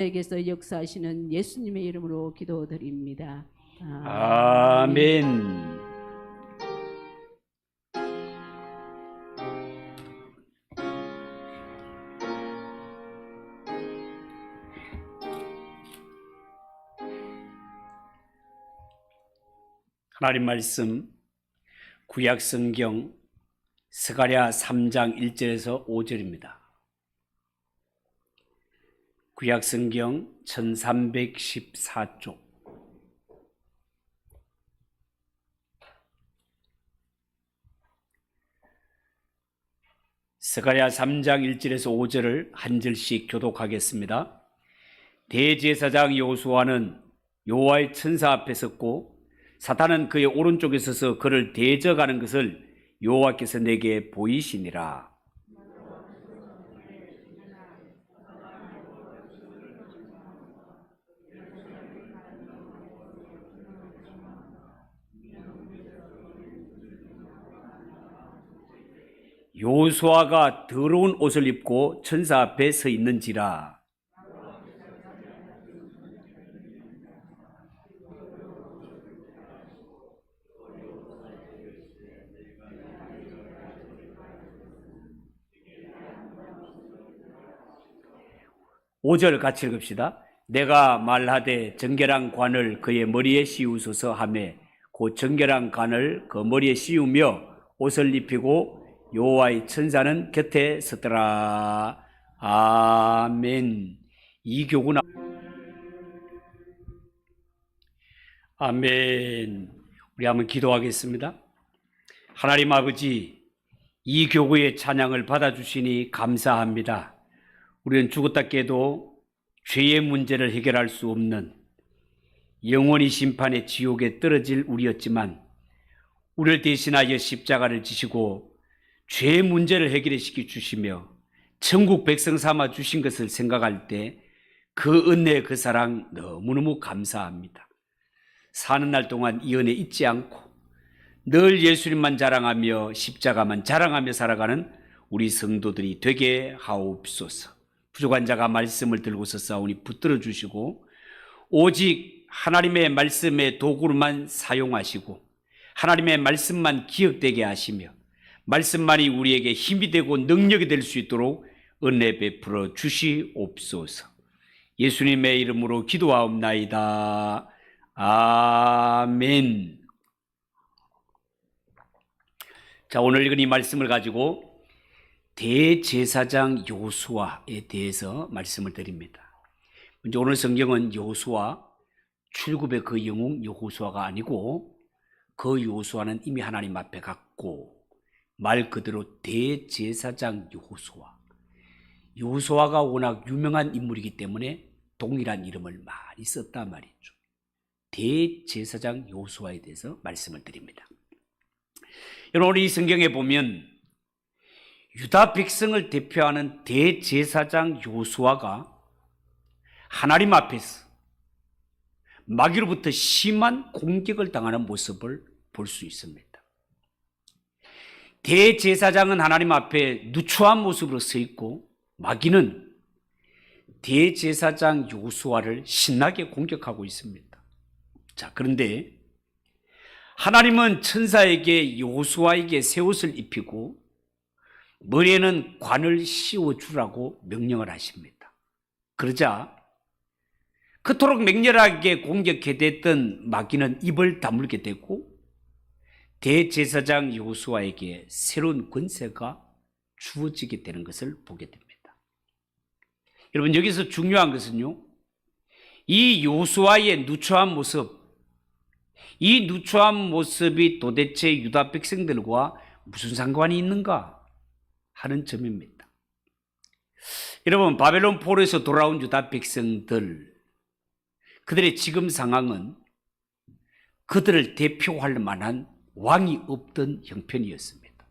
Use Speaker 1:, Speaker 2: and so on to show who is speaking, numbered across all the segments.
Speaker 1: 에게서 역사하시는 예수님의 이름으로 기도드립니다.
Speaker 2: 아멘. 하나님 말씀 구약 성경 스가랴 3장 1절에서 5절입니다. 구약 성경 1314쪽. 스가랴 3장 1절에서 5절을 한 절씩 교독하겠습니다. 대제사장 여호수아는 여호와의 천사 앞에 섰고 사탄은 그의 오른쪽에 서서 그를 대적하는 것을 여호와께서 내게 보이시니라. 여호수아가 더러운 옷을 입고 천사 앞에 서 있는지라. 오절 같이 읽읍시다. 내가 말하되 정결한 관을 그의 머리에 씌우소서 하매 그 정결한 관을 그 머리에 씌우며 옷을 입히고 여호와의 천사는 곁에 섰더라. 아멘. 이 교구나. 아멘. 우리 한번 기도하겠습니다. 하나님 아버지, 이 교구의 찬양을 받아주시니 감사합니다. 우리는 죽었다 깨도 죄의 문제를 해결할 수 없는 영원히 심판의 지옥에 떨어질 우리였지만 우리를 대신하여 십자가를 지시고 죄의 문제를 해결시켜 주시며 천국 백성 삼아 주신 것을 생각할 때 그 은혜, 그 사랑 너무너무 감사합니다. 사는 날 동안 이 은혜 잊지 않고 늘 예수님만 자랑하며 십자가만 자랑하며 살아가는 우리 성도들이 되게 하옵소서. 부족한 자가 말씀을 들고서 싸우니 붙들어 주시고 오직 하나님의 말씀의 도구로만 사용하시고 하나님의 말씀만 기억되게 하시며 말씀만이 우리에게 힘이 되고 능력이 될 수 있도록 은혜 베풀어 주시옵소서. 예수님의 이름으로 기도하옵나이다. 아멘. 자, 오늘 읽은 이 말씀을 가지고 대제사장 여호수아에 대해서 말씀을 드립니다. 먼저 오늘 성경은 여호수아, 출굽의 그 영웅 여호수아가 아니고 그 여호수아는 이미 하나님 앞에 갔고 말 그대로 대제사장 여호수아. 여호수아가 워낙 유명한 인물이기 때문에 동일한 이름을 많이 썼단 말이죠. 대제사장 여호수아에 대해서 말씀을 드립니다. 여러분, 이 성경에 보면 유다 백성을 대표하는 대제사장 여호수아가 하나님 앞에서 마귀로부터 심한 공격을 당하는 모습을 볼 수 있습니다. 대제사장은 하나님 앞에 누추한 모습으로 서 있고 마귀는 대제사장 여호수아를 신나게 공격하고 있습니다. 자, 그런데 하나님은 천사에게 여호수아에게 새 옷을 입히고 머리에는 관을 씌워주라고 명령을 하십니다. 그러자 그토록 맹렬하게 공격해댔던 마귀는 입을 다물게 되고 대제사장 여호수아에게 새로운 권세가 주어지게 되는 것을 보게 됩니다. 여러분, 여기서 중요한 것은요, 이 여호수아의 누추한 모습, 이 누추한 모습이 도대체 유다 백성들과 무슨 상관이 있는가 하는 점입니다. 여러분, 바벨론 포로에서 돌아온 유다 백성들, 그들의 지금 상황은 그들을 대표할 만한 왕이 없던 형편이었습니다.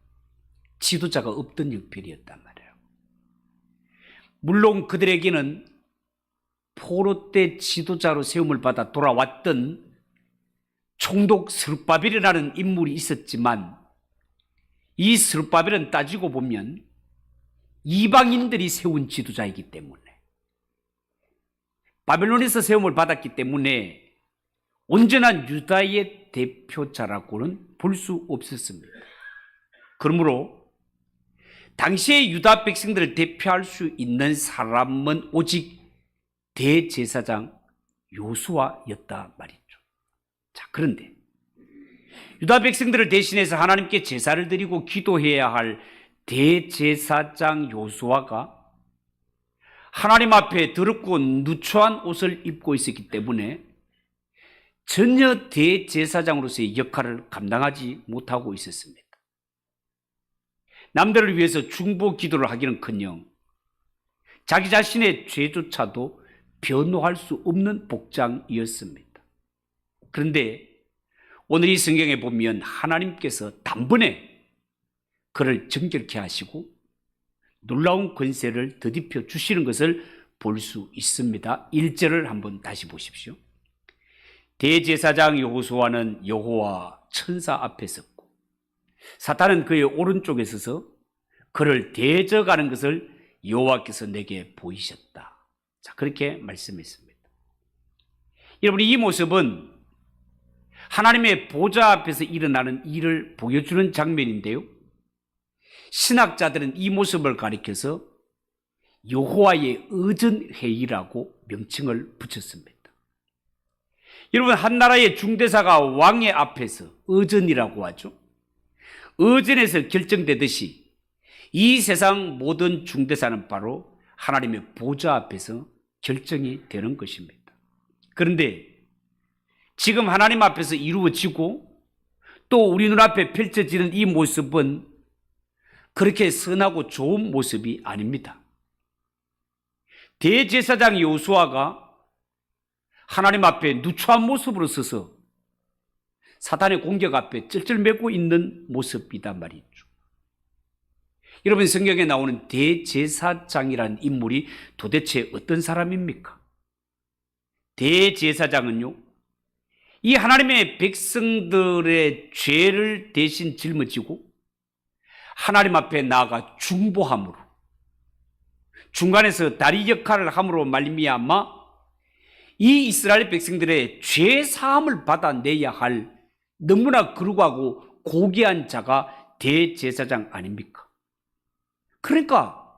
Speaker 2: 지도자가 없던 형편이었단 말이에요. 물론 그들에게는 포로 때 지도자로 세움을 받아 돌아왔던 총독 스룹바벨이라는 인물이 있었지만 이 스룹바벨은 따지고 보면 이방인들이 세운 지도자이기 때문에 바벨론에서 세움을 받았기 때문에 온전한 유다의 대표자라고는 볼 수 없었습니다. 그러므로 당시의 유다 백성들을 대표할 수 있는 사람은 오직 대제사장 요수아였다 말이죠. 자, 그런데 유다 백성들을 대신해서 하나님께 제사를 드리고 기도해야 할 대제사장 요수아가 하나님 앞에 더럽고 누추한 옷을 입고 있었기 때문에 전혀 대제사장으로서의 역할을 감당하지 못하고 있었습니다. 남들을 위해서 중보 기도를 하기는커녕 자기 자신의 죄조차도 변호할 수 없는 복장이었습니다. 그런데 오늘 이 성경에 보면 하나님께서 단번에 그를 정결케 하시고 놀라운 권세를 더딥혀 주시는 것을 볼 수 있습니다. 1절을 한번 다시 보십시오. 대제사장 여호수아는 여호와 천사 앞에 섰고 사탄은 그의 오른쪽에 서서 그를 대적하는 것을 여호와께서 내게 보이셨다. 자, 그렇게 말씀했습니다. 여러분, 이 모습은 하나님의 보좌 앞에서 일어나는 일을 보여주는 장면인데요. 신학자들은 이 모습을 가리켜서 여호와의 의전회의라고 명칭을 붙였습니다. 여러분, 한 나라의 중대사가 왕의 앞에서 의전이라고 하죠. 의전에서 결정되듯이 이 세상 모든 중대사는 바로 하나님의 보좌 앞에서 결정이 되는 것입니다. 그런데 지금 하나님 앞에서 이루어지고 또 우리 눈앞에 펼쳐지는 이 모습은 그렇게 선하고 좋은 모습이 아닙니다. 대제사장 여호수아가 하나님 앞에 누추한 모습으로 서서 사탄의 공격 앞에 쩔쩔매고 있는 모습이단 말이죠. 여러분, 성경에 나오는 대제사장이라는 인물이 도대체 어떤 사람입니까? 대제사장은요, 이 하나님의 백성들의 죄를 대신 짊어지고 하나님 앞에 나아가 중보함으로, 중간에서 다리 역할을 함으로 말미암아 이 이스라엘 백성들의 죄 사함을 받아내야 할 너무나 거룩하고 고귀한 자가 대제사장 아닙니까? 그러니까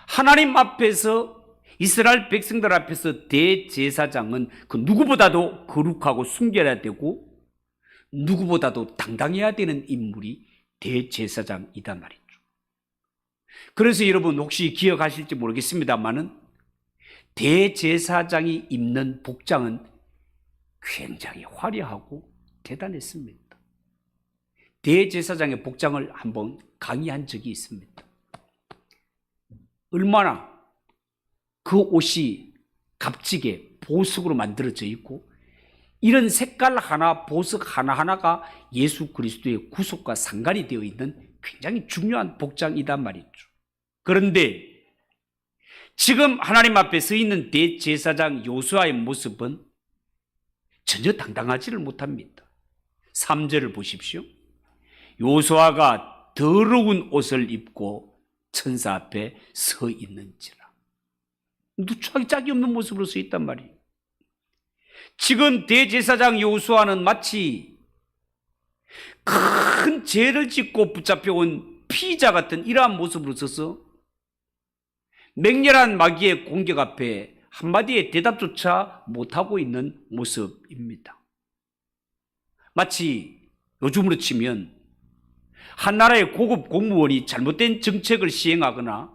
Speaker 2: 하나님 앞에서, 이스라엘 백성들 앞에서 대제사장은 그 누구보다도 거룩하고 순결해야 되고 누구보다도 당당해야 되는 인물이 대제사장이다 말이죠. 그래서 여러분, 혹시 기억하실지 모르겠습니다만은 대제사장이 입는 복장은 굉장히 화려하고 대단했습니다. 대제사장의 복장을 한번 강의한 적이 있습니다. 얼마나 그 옷이 값지게 보석으로 만들어져 있고 이런 색깔 하나, 보석 하나하나가 예수 그리스도의 구속과 상관이 되어 있는 굉장히 중요한 복장이다 말이죠. 그런데 지금 하나님 앞에 서 있는 대제사장 요수아의 모습은 전혀 당당하지를 못합니다. 3절을 보십시오. 요수아가 더러운 옷을 입고 천사 앞에 서 있는지라. 누추하게 짝이 없는 모습으로 서 있단 말이에요. 지금 대제사장 여호수아는 마치 큰 죄를 짓고 붙잡혀온 피의자 같은 이러한 모습으로 서서 맹렬한 마귀의 공격 앞에 한마디의 대답조차 못하고 있는 모습입니다. 마치 요즘으로 치면 한 나라의 고급 공무원이 잘못된 정책을 시행하거나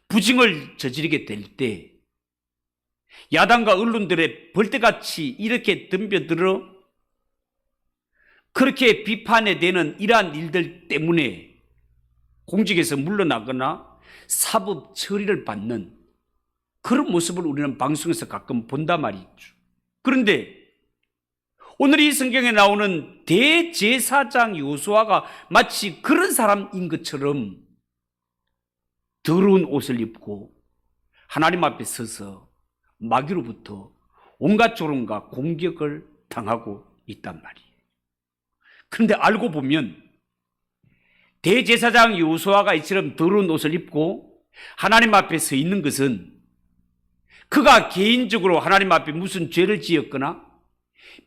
Speaker 2: 부징을 저지르게 될 때 야당과 언론들의 벌떼같이 이렇게 덤벼들어 그렇게 비판에 대는 이러한 일들 때문에 공직에서 물러나거나 사법 처리를 받는 그런 모습을 우리는 방송에서 가끔 본단 말이죠. 그런데 오늘 이 성경에 나오는 대제사장 여호수아가 마치 그런 사람인 것처럼 더러운 옷을 입고 하나님 앞에 서서 마귀로부터 온갖 조롱과 공격을 당하고 있단 말이에요. 그런데 알고 보면 대제사장 여호수아가 이처럼 더러운 옷을 입고 하나님 앞에 서 있는 것은 그가 개인적으로 하나님 앞에 무슨 죄를 지었거나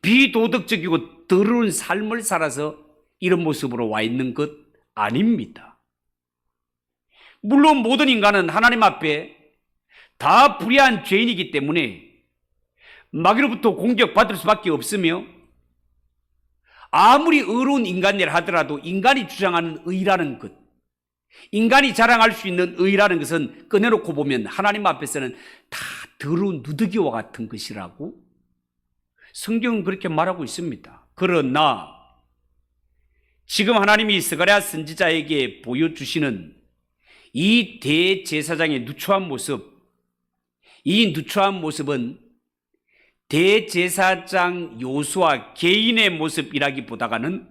Speaker 2: 비도덕적이고 더러운 삶을 살아서 이런 모습으로 와 있는 것 아닙니다. 물론 모든 인간은 하나님 앞에 다 불의한 죄인이기 때문에 마귀로부터 공격받을 수밖에 없으며, 아무리 의로운 인간이라 하더라도 인간이 주장하는 의라는 것, 인간이 자랑할 수 있는 의라는 것은 꺼내놓고 보면 하나님 앞에서는 다 더러운 누더기와 같은 것이라고 성경은 그렇게 말하고 있습니다. 그러나 지금 하나님이 스가랴 선지자에게 보여주시는 이 대제사장의 누추한 모습, 이 누추한 모습은 대제사장 요수아 개인의 모습이라기보다는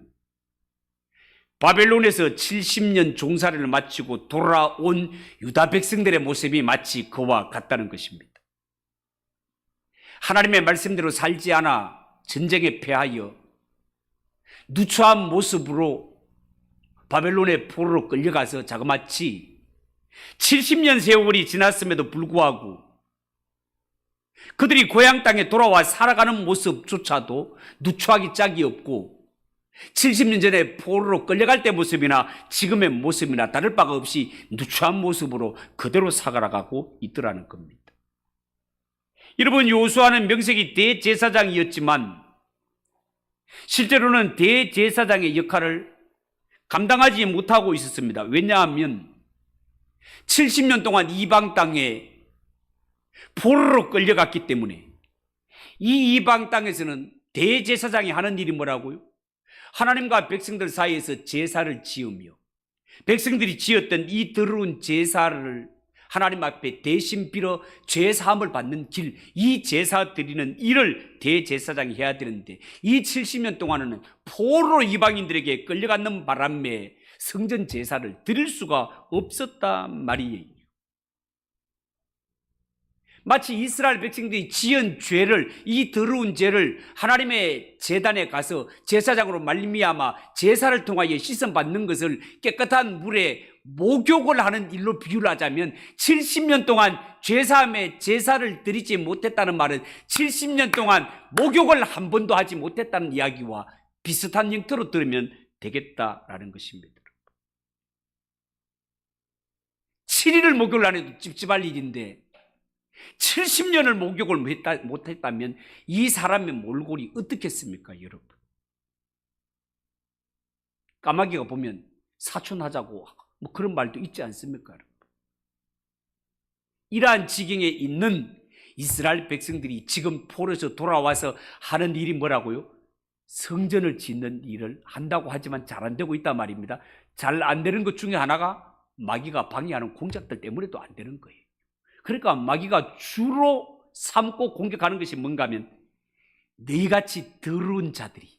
Speaker 2: 바벨론에서 70년 종살이를 마치고 돌아온 유다 백성들의 모습이 마치 그와 같다는 것입니다. 하나님의 말씀대로 살지 않아 전쟁에 패하여 누추한 모습으로 바벨론의 포로로 끌려가서 자그마치 70년 세월이 지났음에도 불구하고 그들이 고향 땅에 돌아와 살아가는 모습조차도 누추하기 짝이 없고, 70년 전에 포로로 끌려갈 때 모습이나 지금의 모습이나 다를 바가 없이 누추한 모습으로 그대로 살아가고 있더라는 겁니다. 여러분, 요수아는 명색이 대제사장이었지만 실제로는 대제사장의 역할을 감당하지 못하고 있었습니다. 왜냐하면 70년 동안 이방 땅에 포로로 끌려갔기 때문에. 이 이방 땅에서는 대제사장이 하는 일이 뭐라고요? 하나님과 백성들 사이에서 제사를 지으며 백성들이 지었던 이 더러운 제사를 하나님 앞에 대신 빌어 죄사함을 받는 길, 이 제사 드리는 일을 대제사장이 해야 되는데, 이 70년 동안은 포로로 이방인들에게 끌려가는 바람에 성전 제사를 드릴 수가 없었단 말이에요. 마치 이스라엘 백성들이 지은 죄를, 이 더러운 죄를 하나님의 제단에 가서 제사장으로 말미암아 제사를 통하여 씻음받는 것을 깨끗한 물에 목욕을 하는 일로 비유를 하자면, 70년 동안 죄사함에 제사를 드리지 못했다는 말은 70년 동안 목욕을 한 번도 하지 못했다는 이야기와 비슷한 형태로 들으면 되겠다라는 것입니다. 7일을 목욕을 안 해도 찝찝할 일인데 70년을 목욕을 못했다면 이 사람의 몰골이 어떻겠습니까, 여러분? 까마귀가 보면 사촌하자고 뭐 그런 말도 있지 않습니까, 여러분? 이러한 지경에 있는 이스라엘 백성들이 지금 포로에서 돌아와서 하는 일이 뭐라고요? 성전을 짓는 일을 한다고 하지만 잘 안 되고 있단 말입니다. 잘 안 되는 것 중에 하나가 마귀가 방해하는 공작들 때문에도 안 되는 거예요. 그러니까 마귀가 주로 삼고 공격하는 것이 뭔가 하면, 너희같이 더러운 자들이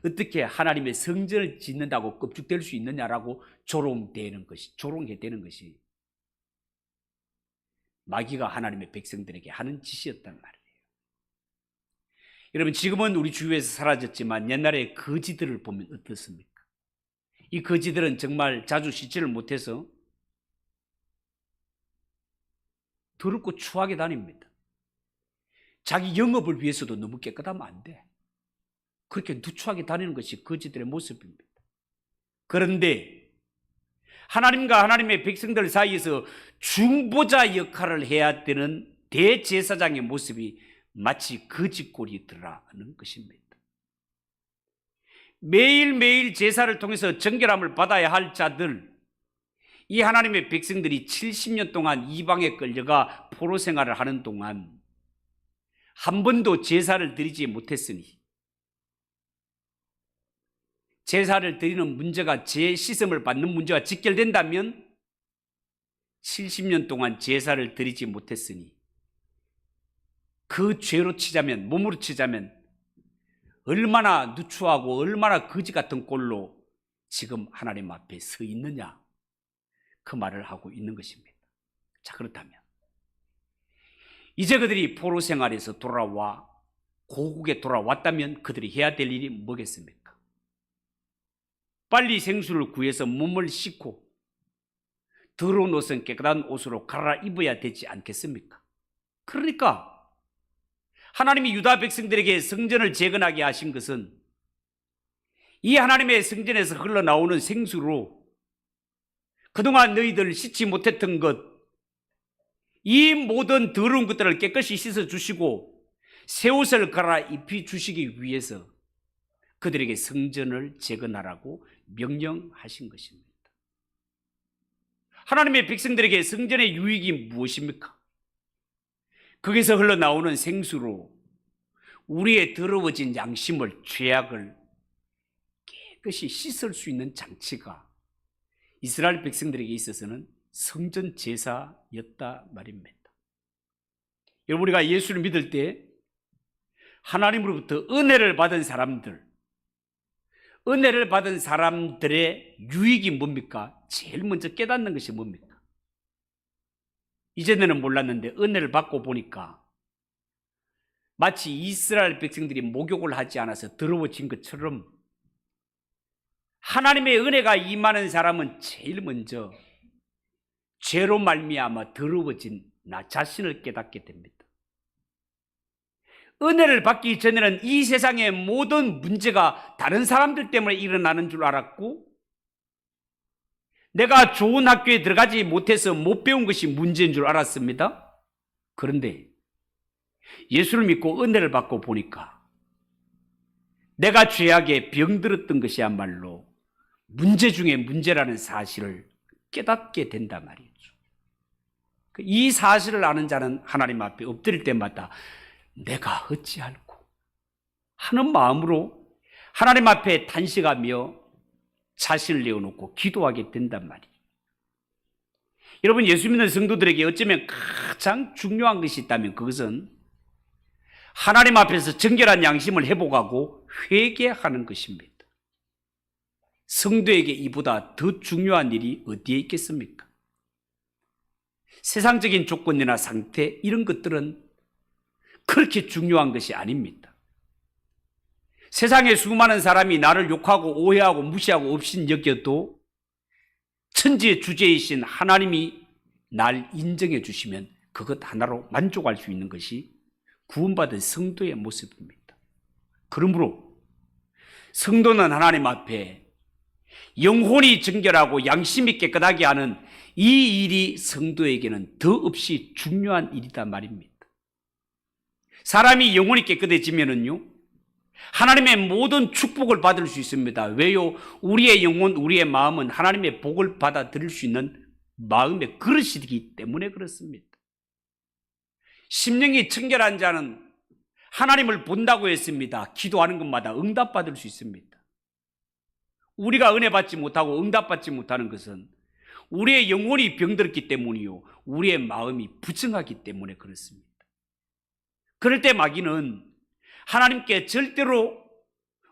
Speaker 2: 어떻게 하나님의 성전을 짓는다고 껍죽될 수 있느냐라고 조롱해대는 것이 마귀가 하나님의 백성들에게 하는 짓이었단 말이에요. 여러분, 지금은 우리 주위에서 사라졌지만 옛날에 거지들을 보면 어떻습니까? 이 거지들은 정말 자주 씻지를 못해서 더럽고 추하게 다닙니다. 자기 영업을 위해서도 너무 깨끗하면 안 돼. 그렇게 누추하게 다니는 것이 거지들의 모습입니다. 그런데 하나님과 하나님의 백성들 사이에서 중보자 역할을 해야 되는 대제사장의 모습이 마치 거지꼴이더라는 것입니다. 매일매일 제사를 통해서 정결함을 받아야 할 자들, 이 하나님의 백성들이 70년 동안 이방에 끌려가 포로 생활을 하는 동안 한 번도 제사를 드리지 못했으니, 제사를 드리는 문제가, 제 씻음을 받는 문제가 직결된다면 70년 동안 제사를 드리지 못했으니 그 죄로 치자면, 몸으로 치자면 얼마나 누추하고 얼마나 거지 같은 꼴로 지금 하나님 앞에 서 있느냐, 그 말을 하고 있는 것입니다. 자, 그렇다면 이제 그들이 포로 생활에서 돌아와 고국에 돌아왔다면 그들이 해야 될 일이 뭐겠습니까? 빨리 생수를 구해서 몸을 씻고 더러운 옷은 깨끗한 옷으로 갈아입어야 되지 않겠습니까? 그러니까 하나님이 유다 백성들에게 성전을 재건하게 하신 것은 이 하나님의 성전에서 흘러나오는 생수로 그동안 너희들 씻지 못했던 것, 이 모든 더러운 것들을 깨끗이 씻어주시고 새 옷을 갈아입히 주시기 위해서 그들에게 성전을 재건하라고 명령하신 것입니다. 하나님의 백성들에게 성전의 유익이 무엇입니까? 거기서 흘러나오는 생수로 우리의 더러워진 양심을, 죄악을 깨끗이 씻을 수 있는 장치가 이스라엘 백성들에게 있어서는 성전 제사였다 말입니다. 여러분, 우리가 예수를 믿을 때 하나님으로부터 은혜를 받은 사람들의 유익이 뭡니까? 제일 먼저 깨닫는 것이 뭡니까? 이전에는 몰랐는데 은혜를 받고 보니까 마치 이스라엘 백성들이 목욕을 하지 않아서 더러워진 것처럼 하나님의 은혜가 임하는 사람은 제일 먼저 죄로 말미암아 더러워진 나 자신을 깨닫게 됩니다. 은혜를 받기 전에는 이 세상의 모든 문제가 다른 사람들 때문에 일어나는 줄 알았고, 내가 좋은 학교에 들어가지 못해서 못 배운 것이 문제인 줄 알았습니다. 그런데 예수를 믿고 은혜를 받고 보니까 내가 죄악에 병들었던 것이야말로 문제 중에 문제라는 사실을 깨닫게 된단 말이죠. 이 사실을 아는 자는 하나님 앞에 엎드릴 때마다 내가 어찌할꼬 하는 마음으로 하나님 앞에 탄식하며 자신을 내어놓고 기도하게 된단 말이에요. 여러분, 예수 믿는 성도들에게 어쩌면 가장 중요한 것이 있다면 그것은 하나님 앞에서 정결한 양심을 회복하고 회개하는 것입니다. 성도에게 이보다 더 중요한 일이 어디에 있겠습니까? 세상적인 조건이나 상태, 이런 것들은 그렇게 중요한 것이 아닙니다. 세상에 수많은 사람이 나를 욕하고 오해하고 무시하고 없인 여겨도 천지의 주제이신 하나님이 날 인정해 주시면 그것 하나로 만족할 수 있는 것이 구원받은 성도의 모습입니다. 그러므로 성도는 하나님 앞에 영혼이 정결하고 양심이 깨끗하게 하는 이 일이 성도에게는 더없이 중요한 일이다 말입니다. 사람이 영혼이 깨끗해지면은요, 하나님의 모든 축복을 받을 수 있습니다. 왜요? 우리의 영혼, 우리의 마음은 하나님의 복을 받아들일 수 있는 마음의 그릇이기 때문에 그렇습니다. 심령이 청결한 자는 하나님을 본다고 했습니다. 기도하는 것마다 응답받을 수 있습니다. 우리가 은혜 받지 못하고 응답받지 못하는 것은 우리의 영혼이 병들었기 때문이요, 우리의 마음이 부정하기 때문에 그렇습니다. 그럴 때 마귀는 하나님께 절대로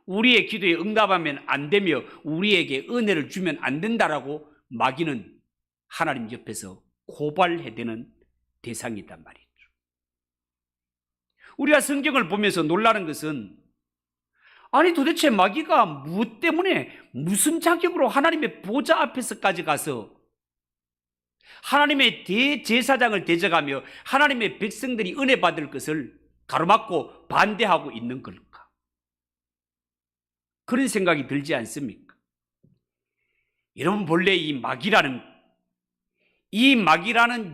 Speaker 2: 우리의 기도에 응답하면 안 되며 우리에게 은혜를 주면 안 된다라고 마귀는 하나님 옆에서 고발해대는 대상이란 말이죠. 우리가 성경을 보면서 놀라는 것은, 아니 도대체 마귀가 무엇 때문에 무슨 자격으로 하나님의 보좌 앞에서까지 가서 하나님의 대제사장을 대적하며 하나님의 백성들이 은혜 받을 것을 가로막고 반대하고 있는 걸까? 그런 생각이 들지 않습니까? 여러분, 본래 이 마귀라는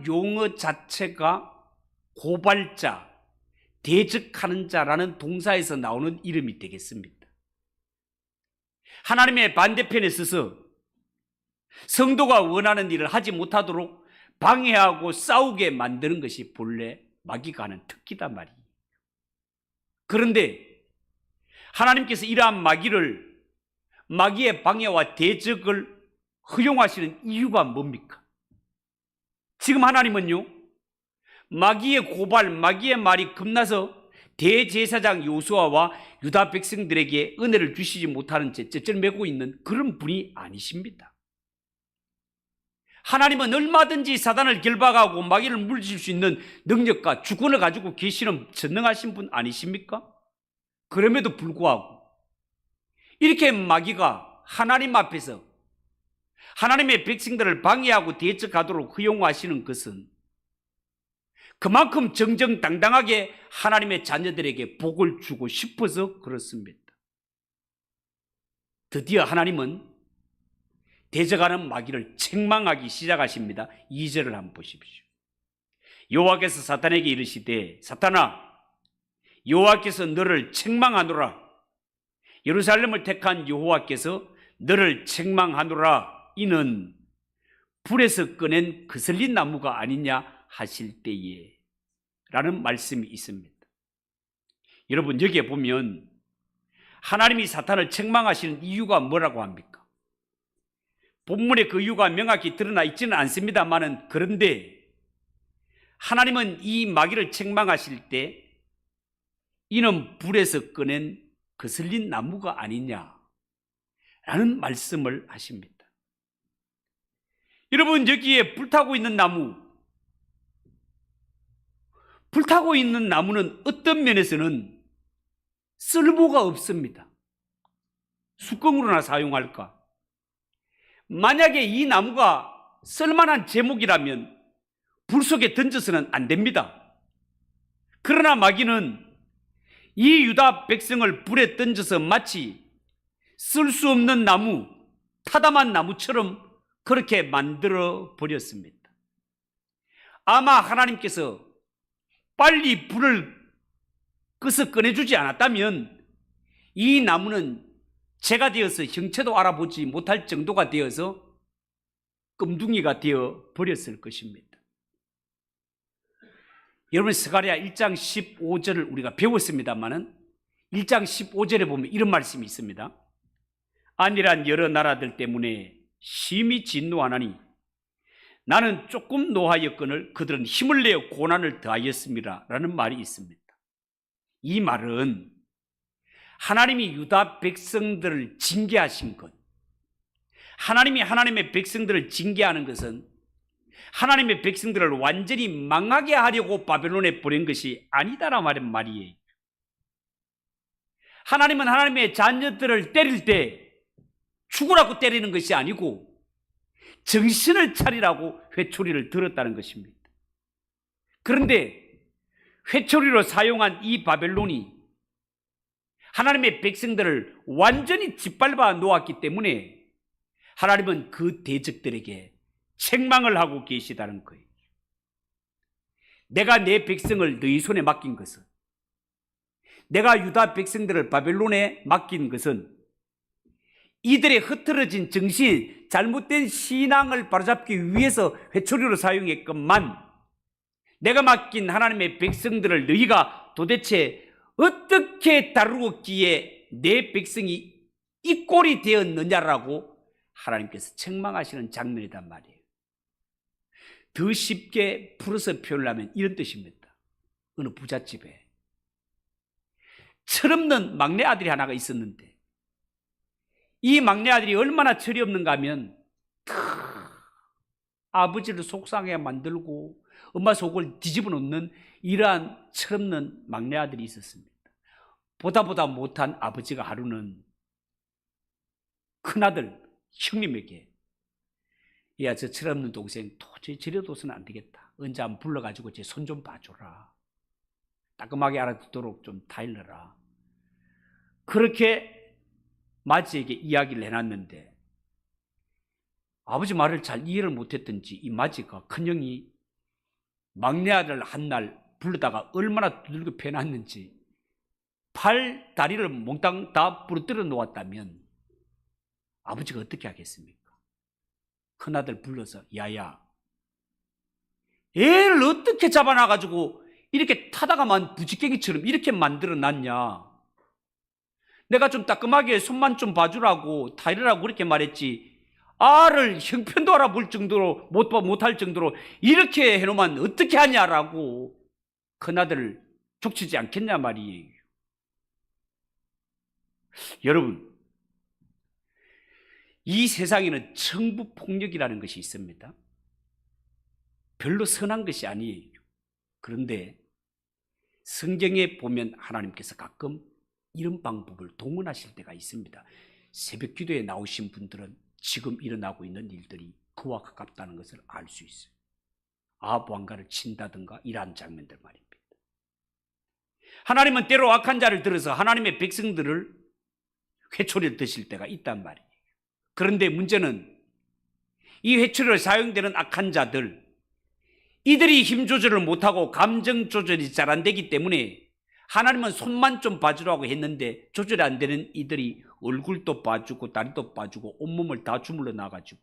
Speaker 2: 용어 자체가 고발자, 대적하는 자라는 동사에서 나오는 이름이 되겠습니다. 하나님의 반대편에 서서 성도가 원하는 일을 하지 못하도록 방해하고 싸우게 만드는 것이 본래 마귀가 하는 특기단 말이에요. 그런데 하나님께서 이러한 마귀의 방해와 대적을 허용하시는 이유가 뭡니까? 지금 하나님은요, 마귀의 고발, 마귀의 말이 겁나서 대제사장 요수아와 유다 백성들에게 은혜를 주시지 못하는 채 째째를 메고 있는 그런 분이 아니십니다. 하나님은 얼마든지 사단을 결박하고 마귀를 물리칠 수 있는 능력과 주권을 가지고 계시는 전능하신 분 아니십니까? 그럼에도 불구하고 이렇게 마귀가 하나님 앞에서 하나님의 백성들을 방해하고 대적하도록 허용하시는 것은 그만큼 정정당당하게 하나님의 자녀들에게 복을 주고 싶어서 그렇습니다. 드디어 하나님은 대적하는 마귀를 책망하기 시작하십니다. 2절을 한번 보십시오. 여호와께서 사탄에게 이르시되 사탄아 여호와께서 너를 책망하노라. 예루살렘을 택한 여호와께서 너를 책망하노라. 이는 불에서 꺼낸 그슬린 나무가 아니냐 하실 때에 라는 말씀이 있습니다. 여러분 여기에 보면 하나님이 사탄을 책망하시는 이유가 뭐라고 합니까? 본문에 그 이유가 명확히 드러나 있지는 않습니다만은 그런데 하나님은 이 마귀를 책망하실 때 이는 불에서 꺼낸 거슬린 나무가 아니냐라는 말씀을 하십니다. 여러분 여기에 불타고 있는 나무는 어떤 면에서는 쓸모가 없습니다. 숯검으로나 사용할까? 만약에 이 나무가 쓸만한 제목이라면 불 속에 던져서는 안 됩니다. 그러나 마귀는 이 유다 백성을 불에 던져서 마치 쓸 수 없는 나무, 타담한 나무처럼 그렇게 만들어 버렸습니다. 아마 하나님께서 빨리 불을 끄서 꺼내주지 않았다면 이 나무는 재가 되어서 형체도 알아보지 못할 정도가 되어서 끔둥이가 되어 버렸을 것입니다. 여러분 스가랴 1장 15절을 우리가 배웠습니다마는 1장 15절에 보면 이런 말씀이 있습니다. 안일한 여러 나라들 때문에 심히 진노하나니 나는 조금 노하였거늘 그들은 힘을 내어 고난을 더하였습니다 라는 말이 있습니다. 이 말은 하나님이 유다 백성들을 징계하신 것, 하나님이 하나님의 백성들을 징계하는 것은 하나님의 백성들을 완전히 망하게 하려고 바벨론에 보낸 것이 아니다라 말이에요. 하나님은 하나님의 자녀들을 때릴 때 죽으라고 때리는 것이 아니고 정신을 차리라고 회초리를 들었다는 것입니다. 그런데 회초리로 사용한 이 바벨론이 하나님의 백성들을 완전히 짓밟아 놓았기 때문에 하나님은 그 대적들에게 책망을 하고 계시다는 거예요. 내가 내 백성을 너희 손에 맡긴 것은, 내가 유다 백성들을 바벨론에 맡긴 것은 이들의 흐트러진 정신, 잘못된 신앙을 바로잡기 위해서 회초리로 사용했건만 내가 맡긴 하나님의 백성들을 너희가 도대체 어떻게 다루었기에 내 백성이 이 꼴이 되었느냐라고 하나님께서 책망하시는 장면이란 말이에요. 더 쉽게 풀어서 표현을 하면 이런 뜻입니다. 어느 부잣집에 철없는 막내 아들이 하나가 있었는데 이 막내 아들이 얼마나 철이 없는가 하면 아버지를 속상하게 만들고 엄마 속을 뒤집어 놓는 이러한 철없는 막내 아들이 있었습니다. 보다 못한 아버지가 하루는 큰아들 형님에게 야, 저 철없는 동생 도저히 저려둬서는 안 되겠다. 언제 한번 불러가지고 제 손 좀 봐줘라. 따끔하게 알아듣도록 좀 타일러라. 그렇게 마지에게 이야기를 해놨는데 아버지 말을 잘 이해를 못했던지 이 마지가 큰형이 막내 아들 한 날 불러다가 얼마나 두들겨 패놨는지 팔, 다리를 몽땅 다 부러뜨려 놓았다면 아버지가 어떻게 하겠습니까? 큰아들 불러서 야야 애를 어떻게 잡아놔가지고 이렇게 타다가만 부지깽이처럼 이렇게 만들어놨냐. 내가 좀 따끔하게 손만 좀 봐주라고 타이르라고 그렇게 말했지 알을 형편도 알아볼 정도로 못할 정도로 이렇게 해놓으면 어떻게 하냐라고 큰아들을 족치지 않겠냐 말이에요. 여러분 이 세상에는 청부폭력이라는 것이 있습니다. 별로 선한 것이 아니에요. 그런데 성경에 보면 하나님께서 가끔 이런 방법을 동원하실 때가 있습니다. 새벽 기도에 나오신 분들은 지금 일어나고 있는 일들이 그와 가깝다는 것을 알 수 있어요. 아합 왕가를 친다든가 이러한 장면들 말입니다. 하나님은 때로 악한 자를 들어서 하나님의 백성들을 회초리를 드실 때가 있단 말이에요. 그런데 문제는 이 회초리를 사용되는 악한 자들, 이들이 힘 조절을 못하고 감정 조절이 잘 안 되기 때문에 하나님은 손만 좀 봐주라고 했는데 조절이 안 되는 이들이 얼굴도 봐주고 다리도 봐주고 온몸을 다 주물러 놔가지고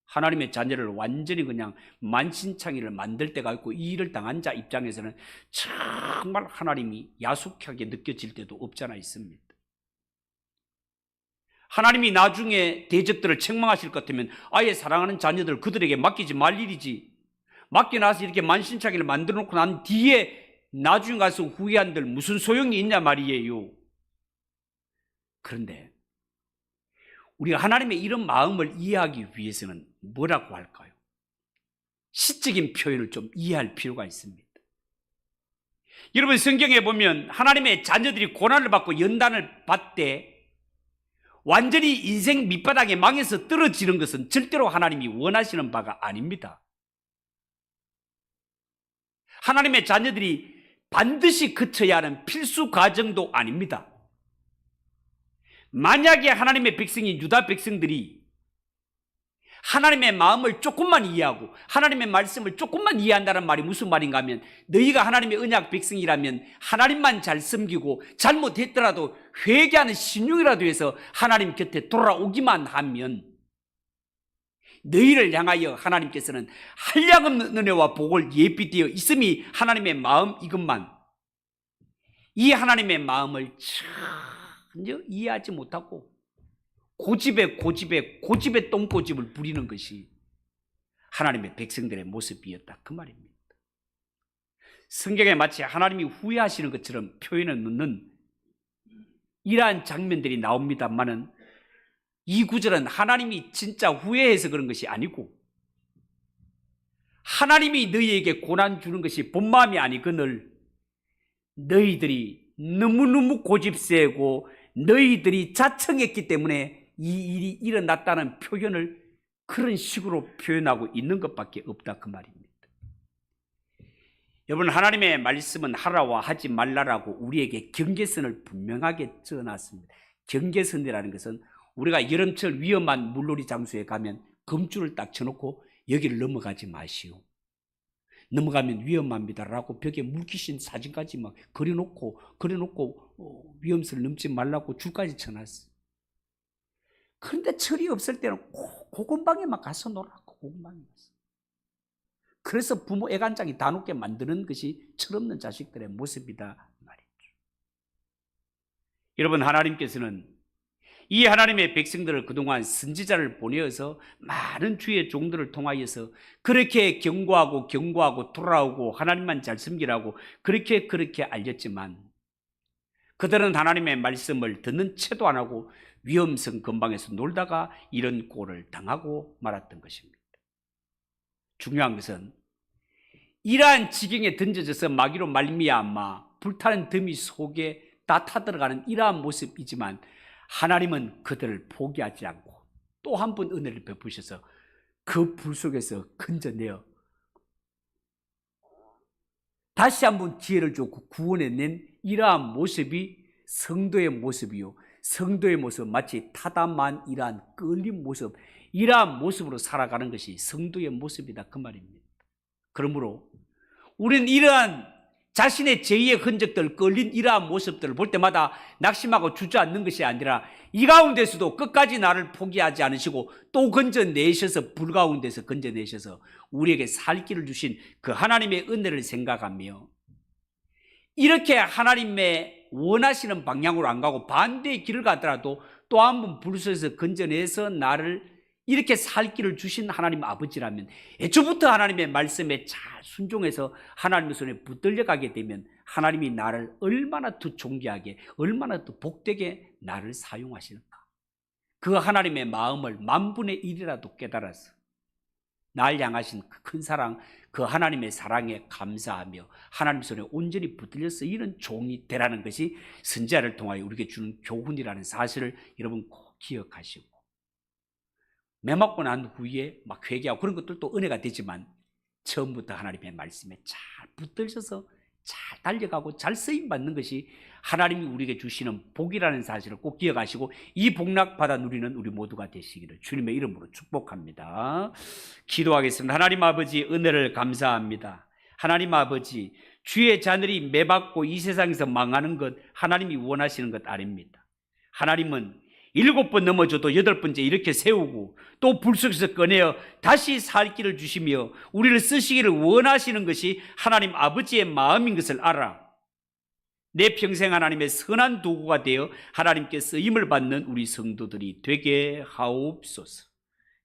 Speaker 2: 하나님의 자녀를 완전히 그냥 만신창이를 만들 때가 있고, 이 일을 당한 자 입장에서는 정말 하나님이 야속하게 느껴질 때도 없잖아 있습니다. 하나님이 나중에 대적들을 책망하실 것 같으면 아예 사랑하는 자녀들 그들에게 맡기지 말 일이지, 맡겨놔서 이렇게 만신창이를 만들어 놓고 난 뒤에 나중에 가서 후회한들 무슨 소용이 있냐 말이에요. 그런데 우리가 하나님의 이런 마음을 이해하기 위해서는 뭐라고 할까요? 시적인 표현을 좀 이해할 필요가 있습니다. 여러분, 성경에 보면 하나님의 자녀들이 고난을 받고 연단을 받되 완전히 인생 밑바닥에 망해서 떨어지는 것은 절대로 하나님이 원하시는 바가 아닙니다. 하나님의 자녀들이 반드시 거쳐야 하는 필수 과정도 아닙니다. 만약에 하나님의 백성인 유다 백성들이 하나님의 마음을 조금만 이해하고 하나님의 말씀을 조금만 이해한다는 말이 무슨 말인가 하면, 너희가 하나님의 언약 백성이라면 하나님만 잘 섬기고 잘못했더라도 회개하는 신용이라도 해서 하나님 곁에 돌아오기만 하면 너희를 향하여 하나님께서는 한량없는 은혜와 복을 예비되어 있음이 하나님의 마음, 이것만, 이 하나님의 마음을 전혀 이해하지 못하고 고집에 똥고집을 부리는 것이 하나님의 백성들의 모습이었다, 그 말입니다. 성경에 마치 하나님이 후회하시는 것처럼 표현해 놓는 이러한 장면들이 나옵니다만은, 이 구절은 하나님이 진짜 후회해서 그런 것이 아니고 하나님이 너희에게 고난 주는 것이 본 마음이 아니거늘 너희들이 너무너무 고집세고 너희들이 자청했기 때문에 이 일이 일어났다는 표현을 그런 식으로 표현하고 있는 것밖에 없다, 그 말입니다. 여러분, 하나님의 말씀은 하라와 하지 말라라고 우리에게 경계선을 분명하게 정해놨습니다. 경계선이라는 것은 우리가 여름철 위험한 물놀이 장소에 가면 검줄을 딱 쳐놓고 여기를 넘어가지 마시오, 넘어가면 위험합니다라고 벽에 물귀신 사진까지 막 그려놓고 위험성을 넘지 말라고 줄까지 쳐놨어. 그런데 철이 없을 때는 고건방에만 가서 놀라고, 고건방에 가서. 그래서 부모 애간장이 다 녹게 만드는 것이 철없는 자식들의 모습이다 말이죠. 여러분, 하나님께서는 이 하나님의 백성들을 그동안 선지자를 보내어서 많은 주의 종들을 통하여서 그렇게 경고하고 돌아오고 하나님만 잘 섬기라고 그렇게 알렸지만, 그들은 하나님의 말씀을 듣는 채도 안 하고 위험성 근방에서 놀다가 이런 꼴을 당하고 말았던 것입니다. 중요한 것은 이러한 지경에 던져져서 마귀로 말미암아 불타는 더미 속에 다 타들어가는 이러한 모습이지만, 하나님은 그들을 포기하지 않고 또 한 번 은혜를 베푸셔서 그 불 속에서 건져내어 다시 한번 기회를 주고 구원해낸 이러한 모습이 성도의 모습이요, 성도의 모습 마치 타다만 이러한 끌린 모습, 이러한 모습으로 살아가는 것이 성도의 모습이다, 그 말입니다. 그러므로 우리는 이러한 자신의 죄의 흔적들, 끌린 이러한 모습들을 볼 때마다 낙심하고 주저앉는 것이 아니라 이 가운데서도 끝까지 나를 포기하지 않으시고 또 건져내셔서, 불 가운데서 건져내셔서 우리에게 살 길을 주신 그 하나님의 은혜를 생각하며 이렇게 하나님의 원하시는 방향으로 안 가고 반대의 길을 가더라도 또 한 번 불 속에서 건져내서 나를 이렇게 살 길을 주신 하나님 아버지라면, 애초부터 하나님의 말씀에 잘 순종해서 하나님의 손에 붙들려 가게 되면 하나님이 나를 얼마나 더 존귀하게, 얼마나 더 복되게 나를 사용하실까, 그 하나님의 마음을 10,000분의 1이라도 깨달아서 날 향하신 그 큰 사랑, 그 하나님의 사랑에 감사하며 하나님 손에 온전히 붙들려서 이런 종이 되라는 것이 선지자를 통하여 우리에게 주는 교훈이라는 사실을 여러분 꼭 기억하시고, 매 맞고 난 후에 막 회개하고 그런 것들도 은혜가 되지만 처음부터 하나님의 말씀에 잘 붙들셔서 잘 달려가고 잘 쓰임 받는 것이 하나님이 우리에게 주시는 복이라는 사실을 꼭 기억하시고 이 복락 받아 누리는 우리 모두가 되시기를 주님의 이름으로 축복합니다. 기도하겠습니다. 하나님 아버지, 은혜를 감사합니다. 하나님 아버지, 주의 자녀들이 매받고 이 세상에서 망하는 것 하나님이 원하시는 것 아닙니다. 하나님은 7번 넘어져도 8번째 이렇게 세우고 또 불 속에서 꺼내어 다시 살 길을 주시며 우리를 쓰시기를 원하시는 것이 하나님 아버지의 마음인 것을 알아 내 평생 하나님의 선한 도구가 되어 하나님께 쓰임을 받는 우리 성도들이 되게 하옵소서.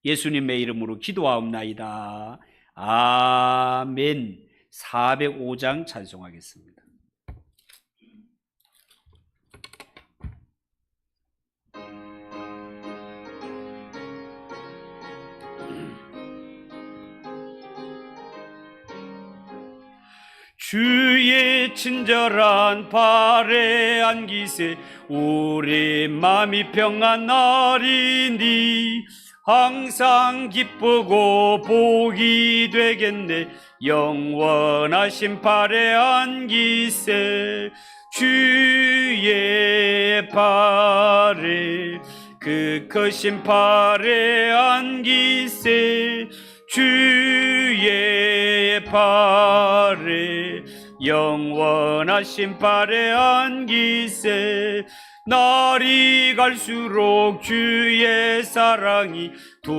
Speaker 2: 예수님의 이름으로 기도하옵나이다. 아멘. 405장 찬송하겠습니다. 주의 친절한 발에 안기세 우리 마음이 평안하리니 항상 기쁘고 복이 되겠네 영원하신 발에 안기세 주의 발에 그 크신 발에 안기세 주의 발에 영원하신 발에 안기세 날이 갈수록 주의 사랑이